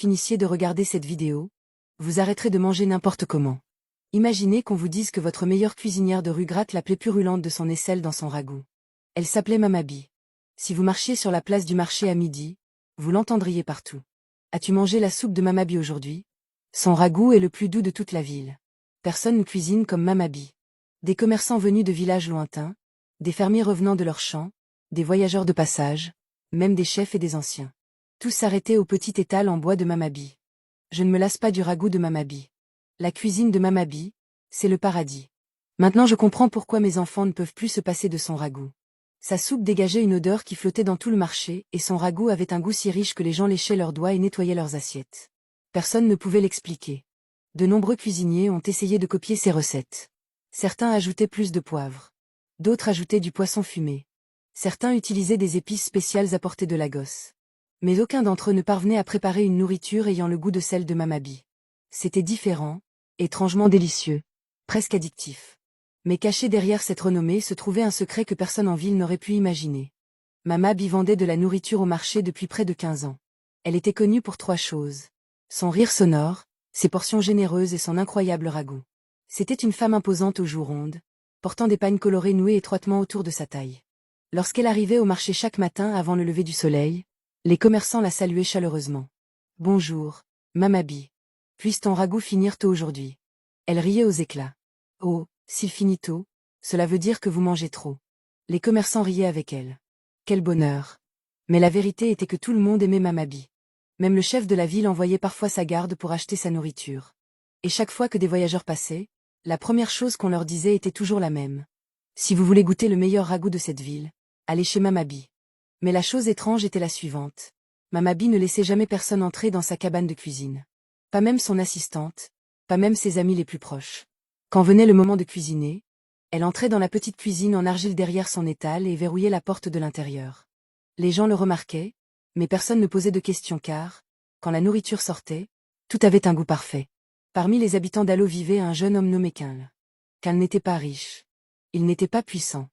finissiez de regarder cette vidéo, vous arrêterez de manger n'importe comment. Imaginez qu'on vous dise que votre meilleure cuisinière de rue gratte la plaie purulente de son aisselle dans son ragoût. Elle s'appelait Mamabi. Si vous marchiez sur la place du marché à midi, vous l'entendriez partout. As-tu mangé la soupe de Mamabi aujourd'hui? Son ragoût est le plus doux de toute la ville. Personne ne cuisine comme Mamabi. Des commerçants venus de villages lointains, des fermiers revenant de leurs champs, des voyageurs de passage, même des chefs et des anciens. Tous s'arrêtaient au petit étal en bois de Mamabi. Je ne me lasse pas du ragoût de Mamabi. La cuisine de Mamabi, c'est le paradis. Maintenant je comprends pourquoi mes enfants ne peuvent plus se passer de son ragoût. Sa soupe dégageait une odeur qui flottait dans tout le marché et son ragoût avait un goût si riche que les gens léchaient leurs doigts et nettoyaient leurs assiettes. Personne ne pouvait l'expliquer. De nombreux cuisiniers ont essayé de copier ses recettes. Certains ajoutaient plus de poivre. D'autres ajoutaient du poisson fumé. Certains utilisaient des épices spéciales apportées de Lagos. Mais aucun d'entre eux ne parvenait à préparer une nourriture ayant le goût de celle de Mamabi. C'était différent, étrangement délicieux, presque addictif. Mais caché derrière cette renommée se trouvait un secret que personne en ville n'aurait pu imaginer. Mamabi vendait de la nourriture au marché depuis près de 15 ans. Elle était connue pour 3 choses. Son rire sonore, ses portions généreuses et son incroyable ragoût. C'était une femme imposante aux joues rondes, portant des pagnes colorées nouées étroitement autour de sa taille. Lorsqu'elle arrivait au marché chaque matin avant le lever du soleil, les commerçants la saluaient chaleureusement. « Bonjour, Mamabi. Puisse ton ragoût finir tôt aujourd'hui. » Elle riait aux éclats. « Oh, s'il finit tôt, cela veut dire que vous mangez trop. » Les commerçants riaient avec elle. Quel bonheur. Mais la vérité était que tout le monde aimait Mamabi. Même le chef de la ville envoyait parfois sa garde pour acheter sa nourriture. Et chaque fois que des voyageurs passaient, la première chose qu'on leur disait était toujours la même. Si vous voulez goûter le meilleur ragoût de cette ville, allez chez Mamabi. Mais la chose étrange était la suivante. Mamabi ne laissait jamais personne entrer dans sa cabane de cuisine. Pas même son assistante, pas même ses amis les plus proches. Quand venait le moment de cuisiner, elle entrait dans la petite cuisine en argile derrière son étal et verrouillait la porte de l'intérieur. Les gens le remarquaient, mais personne ne posait de questions car, quand la nourriture sortait, tout avait un goût parfait. Parmi les habitants d'Alo vivait un jeune homme nommé Quinl. Quinl n'était pas riche. Il n'était pas puissant.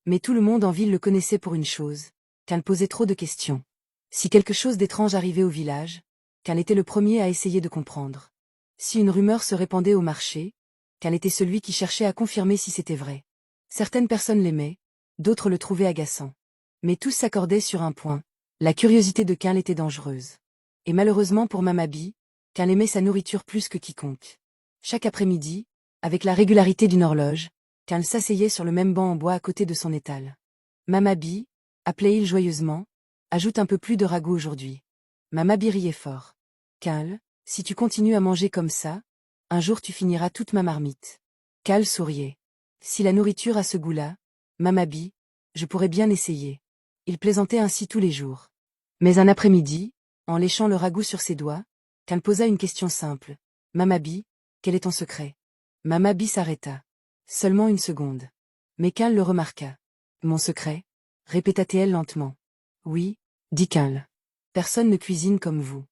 Mais tout le monde en ville le connaissait pour une chose. Quinl posait trop de questions. Si quelque chose d'étrange arrivait au village, Quinl était le premier à essayer de comprendre. Si une rumeur se répandait au marché, Quinl était celui qui cherchait à confirmer si c'était vrai. Certaines personnes l'aimaient, d'autres le trouvaient agaçant. Mais tous s'accordaient sur un point, la curiosité de Quinl était dangereuse. Et malheureusement pour Mamabi, Quinl aimait sa nourriture plus que quiconque. Chaque après-midi, avec la régularité d'une horloge, Quinl s'asseyait sur le même banc en bois à côté de son étal. Mamabi, appelait-il joyeusement, ajoute un peu plus de ragoût aujourd'hui. Mamabi riait fort. Quinl, si tu continues à manger comme ça, un jour tu finiras toute ma marmite. Quinl souriait. Si la nourriture a ce goût-là, Mamabi, je pourrais bien essayer. Il plaisantait ainsi tous les jours. Mais un après-midi, en léchant le ragoût sur ses doigts, Quinl posa une question simple. Mamabi, quel est ton secret? Mamabi s'arrêta. Seulement une seconde. Mais Quinl le remarqua. Mon secret? Répéta-t-elle lentement. Oui, dit Quinl. Personne ne cuisine comme vous.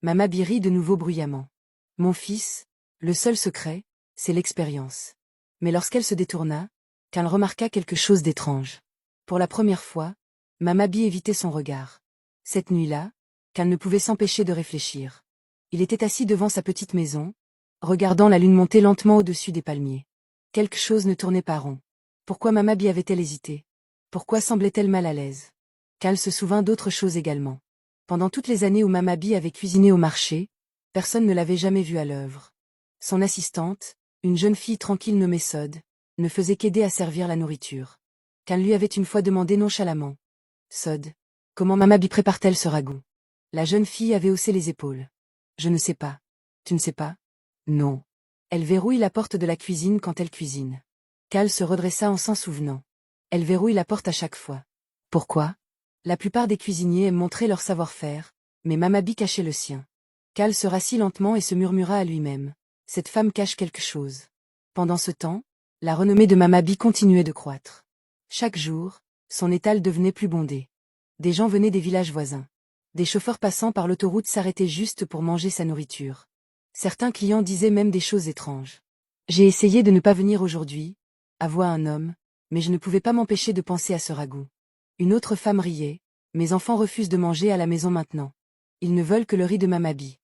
Mamabi rit de nouveau bruyamment. Mon fils, le seul secret, c'est l'expérience. Mais lorsqu'elle se détourna, Quinl remarqua quelque chose d'étrange. Pour la première fois, Mamabi évitait son regard. Cette nuit-là, Quinl ne pouvait s'empêcher de réfléchir. Il était assis devant sa petite maison, regardant la lune monter lentement au-dessus des palmiers. Quelque chose ne tournait pas rond. Pourquoi Mamabi avait-elle hésité? Pourquoi semblait-elle mal à l'aise? Quinl se souvint d'autres choses également. Pendant toutes les années où Mamabi avait cuisiné au marché, personne ne l'avait jamais vue à l'œuvre. Son assistante, une jeune fille tranquille nommée Sod, ne faisait qu'aider à servir la nourriture. Quinl lui avait une fois demandé nonchalamment. Sod, comment Mamabi prépare-t-elle ce ragoût? La jeune fille avait haussé les épaules. Je ne sais pas. Tu ne sais pas? Non. Elle verrouille la porte de la cuisine quand elle cuisine. Quinl se redressa en s'en souvenant. Elle verrouille la porte à chaque fois. Pourquoi? La plupart des cuisiniers aiment montrer leur savoir-faire, mais Mamabi cachait le sien. Quinl se rassit lentement et se murmura à lui-même. Cette femme cache quelque chose. Pendant ce temps, la renommée de Mamabi continuait de croître. Chaque jour, son étal devenait plus bondé. Des gens venaient des villages voisins. Des chauffeurs passant par l'autoroute s'arrêtaient juste pour manger sa nourriture. Certains clients disaient même des choses étranges. J'ai essayé de ne pas venir aujourd'hui, avoua un homme, mais je ne pouvais pas m'empêcher de penser à ce ragoût. Une autre femme riait. Mes enfants refusent de manger à la maison maintenant. Ils ne veulent que le riz de Mamabi.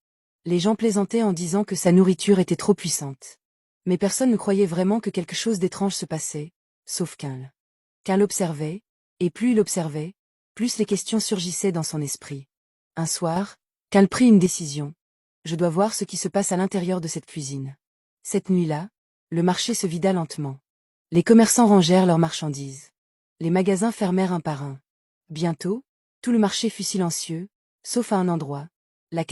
Les gens plaisantaient en disant que sa nourriture était trop puissante. Mais personne ne croyait vraiment que quelque chose d'étrange se passait, sauf Karl. Karl observait, et plus il observait, plus les questions surgissaient dans son esprit. Un soir, Karl prit une décision. Je dois voir ce qui se passe à l'intérieur de cette cuisine. Cette nuit-là, le marché se vida lentement. Les commerçants rangèrent leurs marchandises. Les magasins fermèrent un par un. Bientôt, tout le marché fut silencieux, sauf à un endroit, la